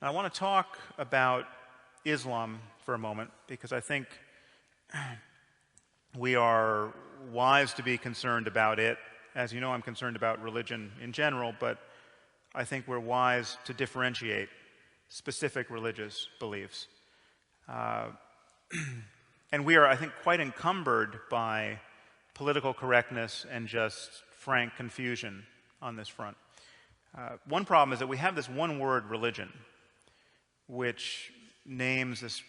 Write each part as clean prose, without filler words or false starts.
I want to talk about Islam for a moment because I think we are wise to be concerned about it. As you know, I'm concerned about religion in general, but I think we're wise to differentiate specific religious beliefs. And we are, I think, quite encumbered by political correctness and just frank confusion on this front. One problem is that we have this one-word religion, which names this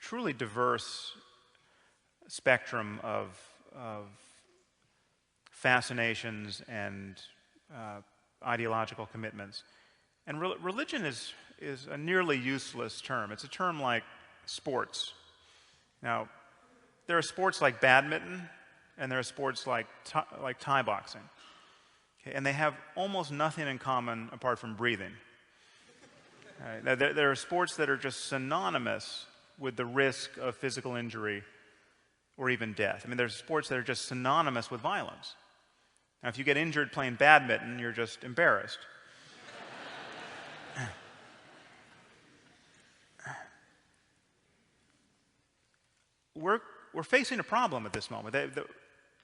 truly diverse spectrum of fascinations and ideological commitments. And religion is a nearly useless term. It's a term like sports. Now, there are sports like badminton, and there are sports like Thai boxing. Okay, and they have almost nothing in common apart from breathing. Now, there are sports that are just synonymous with the risk of physical injury or even death. I mean, there's sports that are just synonymous with violence. Now, if you get injured playing badminton, you're just embarrassed. We're facing a problem at this moment.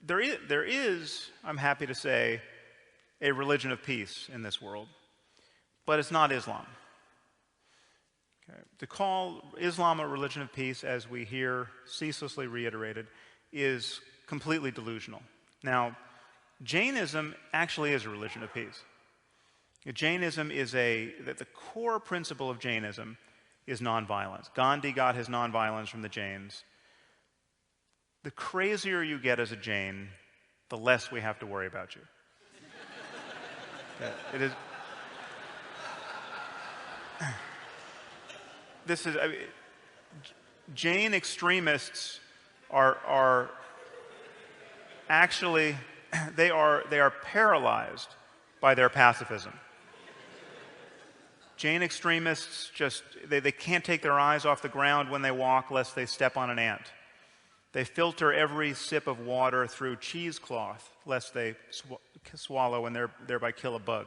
There is, I'm happy to say, a religion of peace in this world, but it's not Islam. Okay. To call Islam a religion of peace, as we hear ceaselessly reiterated, is completely delusional. Now, Jainism actually is a religion of peace. Jainism is the core principle of Jainism is nonviolence. Gandhi got his nonviolence from the Jains. The crazier you get as a Jain, the less we have to worry about you. It is. This is. I mean, Jain extremists are actually they are paralyzed by their pacifism. Jain extremists just they can't take their eyes off the ground when they walk lest they step on an ant. They filter every sip of water through cheesecloth lest they swallow and thereby kill a bug.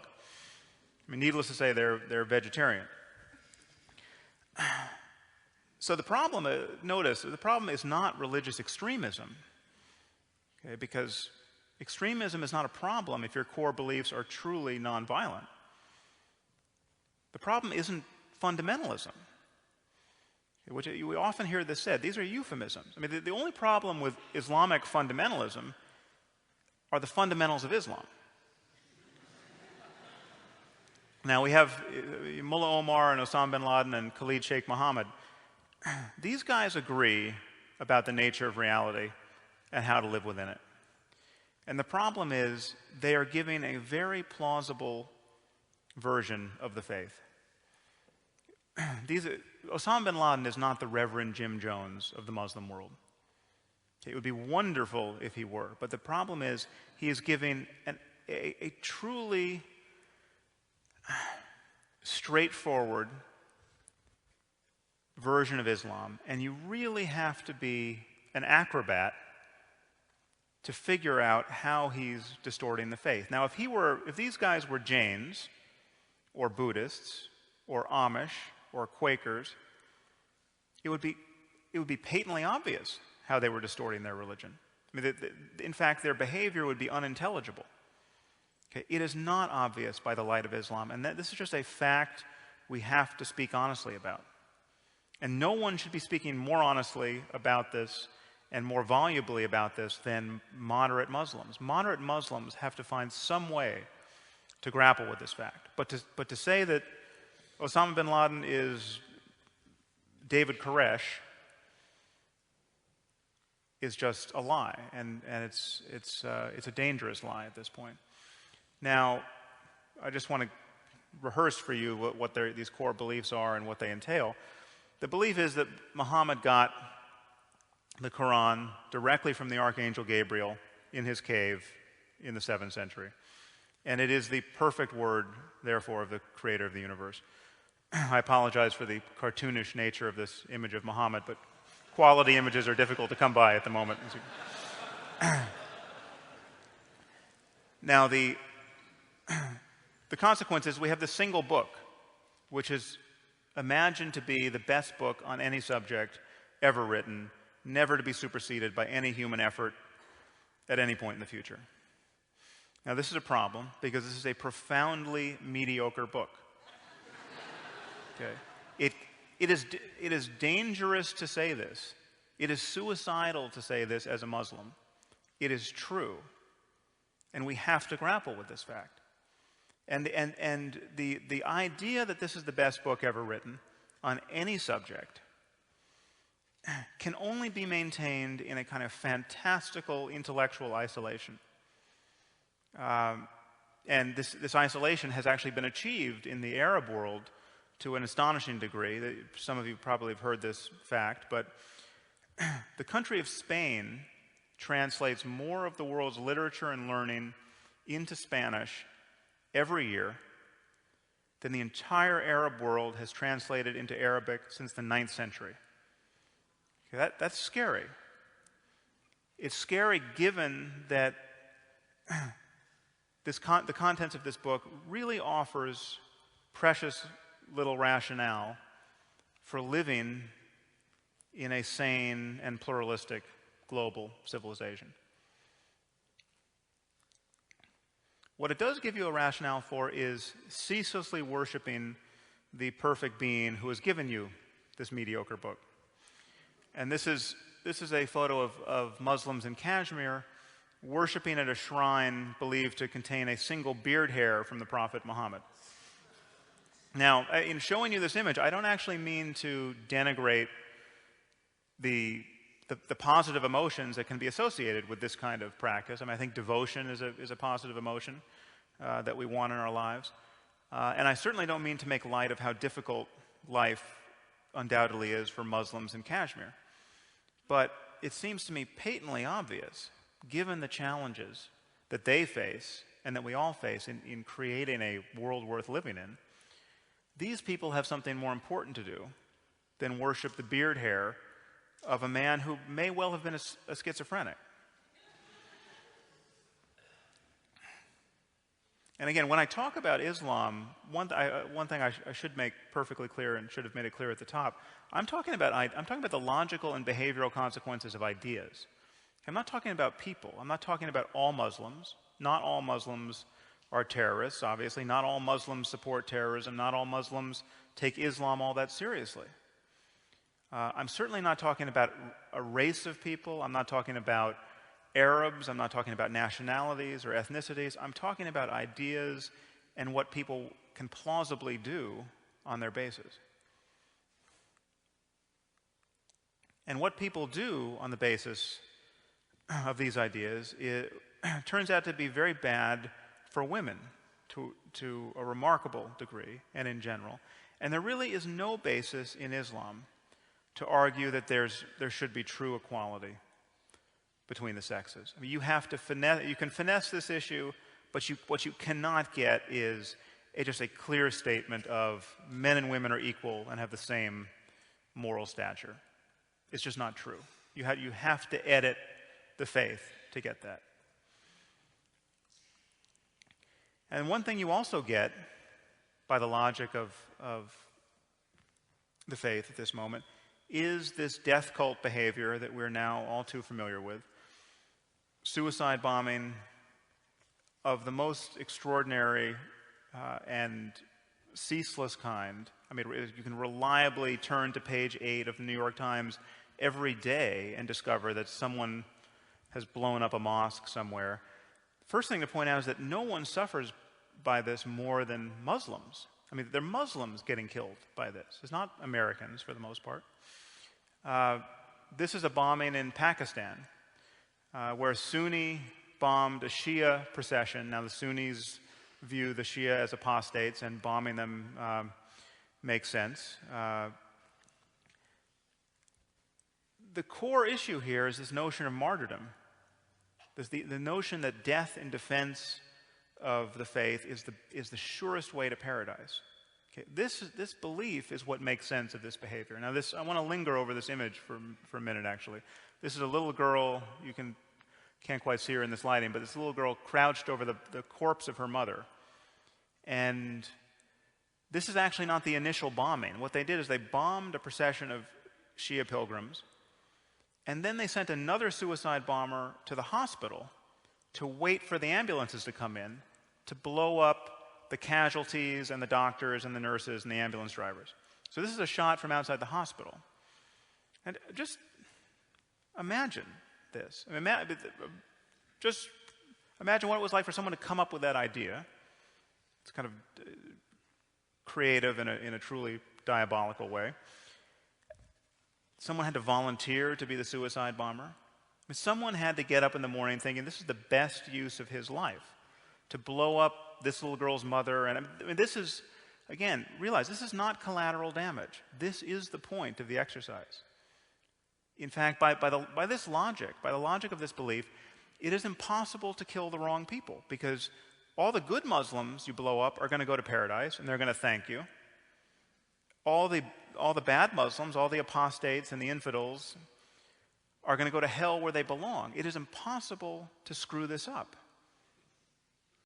I mean, needless to say, they're vegetarian. So the problem, notice, the problem is not religious extremism, okay, because extremism is not a problem if your core beliefs are truly nonviolent. The problem isn't fundamentalism, which we often hear this said. These are euphemisms. I mean, the only problem with Islamic fundamentalism are the fundamentals of Islam. Now, we have Mullah Omar and Osama bin Laden and Khalid Sheikh Mohammed. These guys agree about the nature of reality and how to live within it. And the problem is they are giving a very plausible version of the faith. Osama bin Laden is not the Reverend Jim Jones of the Muslim world. It would be wonderful if he were, but the problem is he is giving a truly straightforward version of Islam, and you really have to be an acrobat to figure out how he's distorting the faith. Now, if these guys were Jains or Buddhists or Amish or Quakers, it would be patently obvious how they were distorting their religion. I mean, in fact, their behavior would be unintelligible. Okay, it is not obvious by the light of Islam, and this is just a fact we have to speak honestly about. And no one should be speaking more honestly about this and more volubly about this than moderate Muslims. Moderate Muslims have to find some way to grapple with this fact. But to say that Osama bin Laden is David Koresh is just a lie, and it's a dangerous lie at this point. Now, I just want to rehearse for you what these core beliefs are and what they entail. The belief is that Muhammad got the Quran directly from the Archangel Gabriel in his cave in the 7th century. And it is the perfect word, therefore, of the creator of the universe. I apologize for the cartoonish nature of this image of Muhammad, but quality images are difficult to come by at the moment. Now, the consequence is we have this single book, which is imagined to be the best book on any subject ever written, never to be superseded by any human effort at any point in the future. Now, this is a problem because this is a profoundly mediocre book. Okay? It is dangerous to say this. It is suicidal to say this as a Muslim. It is true. And we have to grapple with this fact. And the idea that this is the best book ever written on any subject can only be maintained in a kind of fantastical intellectual isolation. And this isolation has actually been achieved in the Arab world to an astonishing degree. Some of you probably have heard this fact, but the country of Spain translates more of the world's literature and learning into Spanish every year than the entire Arab world has translated into Arabic since the 9th century. Okay, that's scary. It's scary given that the contents of this book really offers precious little rationale for living in a sane and pluralistic global civilization. What it does give you a rationale for is ceaselessly worshiping the perfect being who has given you this mediocre book. And this is a photo of Muslims in Kashmir worshiping at a shrine believed to contain a single beard hair from the Prophet Muhammad. Now, in showing you this image, I don't actually mean to denigrate the positive emotions that can be associated with this kind of practice. I mean, I think devotion is a positive emotion that we want in our lives. And I certainly don't mean to make light of how difficult life undoubtedly is for Muslims in Kashmir. But it seems to me patently obvious, given the challenges that they face and that we all face in creating a world worth living in, these people have something more important to do than worship the beard hair of a man who may well have been a schizophrenic. And again, when I talk about Islam, one thing I should make perfectly clear and should have made it clear at the top, I'm talking about the logical and behavioral consequences of ideas. I'm not talking about people. I'm not talking about all Muslims. Not all Muslims are terrorists, obviously. Not all Muslims support terrorism. Not all Muslims take Islam all that seriously. I'm certainly not talking about a race of people. I'm not talking about Arabs. I'm not talking about nationalities or ethnicities. I'm talking about ideas and what people can plausibly do on their basis. And what people do on the basis of these ideas, it turns out to be very bad for women to a remarkable degree and in general. And there really is no basis in Islam to argue that there should be true equality between the sexes. I mean, you can finesse this issue, but what you cannot get is just a clear statement of men and women are equal and have the same moral stature. It's just not true. You have to edit the faith to get that. And one thing you also get by the logic of the faith at this moment is this death cult behavior that we're now all too familiar with. Suicide bombing of the most extraordinary and ceaseless kind. I mean, you can reliably turn to page 8 of the New York Times every day and discover that someone has blown up a mosque somewhere. First thing to point out is that no one suffers by this more than Muslims. I mean, they're Muslims getting killed by this. It's not Americans for the most part. This is a bombing in Pakistan where Sunni bombed a Shia procession. Now the Sunnis view the Shia as apostates, and bombing them makes sense. The core issue here is this notion of martyrdom. The notion that death in defense of the faith is the surest way to paradise. Okay, this belief is what makes sense of this behavior. Now, I want to linger over this image for a minute. Actually, this is a little girl. You can't quite see her in this lighting, but this little girl crouched over the corpse of her mother, and This is actually not the initial bombing. What they did is they bombed a procession of Shia pilgrims, and then they sent another suicide bomber to the hospital to wait for the ambulances to come in to blow up the casualties and the doctors and the nurses and the ambulance drivers. So this is a shot from outside the hospital. And just imagine this. I mean, just imagine what it was like for someone to come up with that idea. It's kind of creative in a truly diabolical way. Someone had to volunteer to be the suicide bomber. I mean, someone had to get up in the morning thinking this is the best use of his life, to blow up this little girl's mother. And I mean, this is, again, realize this is not collateral damage. This is the point of the exercise. In fact, by this logic, by the logic of this belief, it is impossible to kill the wrong people, because all the good Muslims you blow up are going to go to paradise, and they're going to thank you. All the bad Muslims, all the apostates and the infidels are going to go to hell where they belong. It is impossible to screw this up.